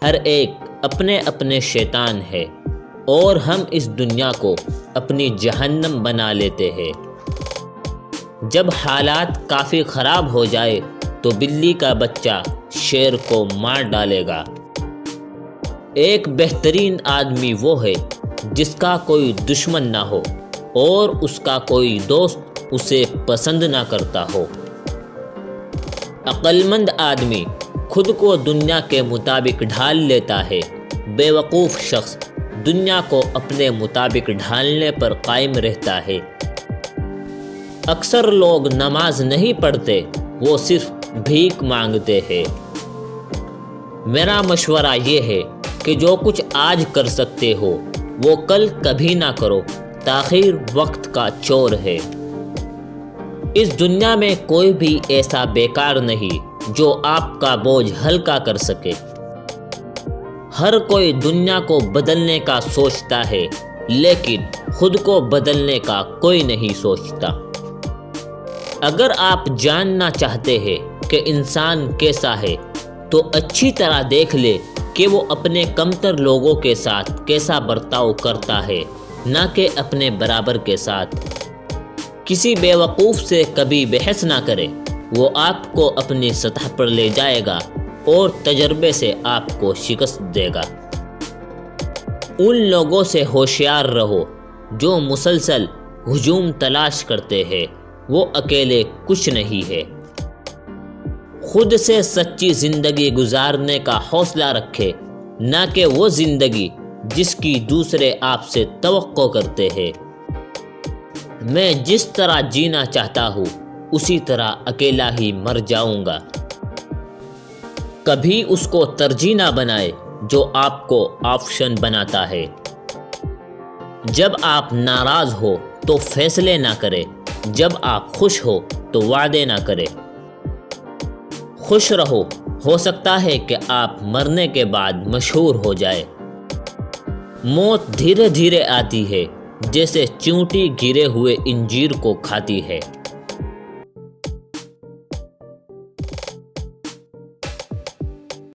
ہر ایک اپنے اپنے شیطان ہے اور ہم اس دنیا کو اپنی جہنم بنا لیتے ہیں۔ جب حالات کافی خراب ہو جائے تو بلی کا بچہ شیر کو مار ڈالے گا۔ ایک بہترین آدمی وہ ہے جس کا کوئی دشمن نہ ہو اور اس کا کوئی دوست اسے پسند نہ کرتا ہو۔ عقل مند آدمی خود کو دنیا کے مطابق ڈھال لیتا ہے، بے وقوف شخص دنیا کو اپنے مطابق ڈھالنے پر قائم رہتا ہے۔ اکثر لوگ نماز نہیں پڑھتے، وہ صرف بھیک مانگتے ہیں۔ میرا مشورہ یہ ہے کہ جو کچھ آج کر سکتے ہو وہ کل کبھی نہ کرو، تاخیر وقت کا چور ہے۔ اس دنیا میں کوئی بھی ایسا بیکار نہیں جو آپ کا بوجھ ہلکا کر سکے۔ ہر کوئی دنیا کو بدلنے کا سوچتا ہے، لیکن خود کو بدلنے کا کوئی نہیں سوچتا۔ اگر آپ جاننا چاہتے ہیں کہ انسان کیسا ہے تو اچھی طرح دیکھ لے کہ وہ اپنے کمتر لوگوں کے ساتھ کیسا برتاؤ کرتا ہے، نہ کہ اپنے برابر کے ساتھ۔ کسی بے وقوف سے کبھی بحث نہ کرے، وہ آپ کو اپنی سطح پر لے جائے گا اور تجربے سے آپ کو شکست دے گا۔ ان لوگوں سے ہوشیار رہو جو مسلسل ہجوم تلاش کرتے ہیں، وہ اکیلے کچھ نہیں ہے۔ خود سے سچی زندگی گزارنے کا حوصلہ رکھے، نہ کہ وہ زندگی جس کی دوسرے آپ سے توقع کرتے ہیں۔ میں جس طرح جینا چاہتا ہوں اسی طرح اکیلا ہی مر جاؤں گا۔ کبھی اس کو ترجیح نہ بنائے جو آپ کو آپشن بناتا ہے۔ جب آپ ناراض ہو تو فیصلے نہ کرے، جب آپ خوش ہو تو وعدے نہ کرے۔ خوش رہو، ہو سکتا ہے کہ آپ مرنے کے بعد مشہور ہو جائے۔ موت دھیرے دھیرے آتی ہے، جیسے چیونٹی گرے ہوئے انجیر کو کھاتی ہے۔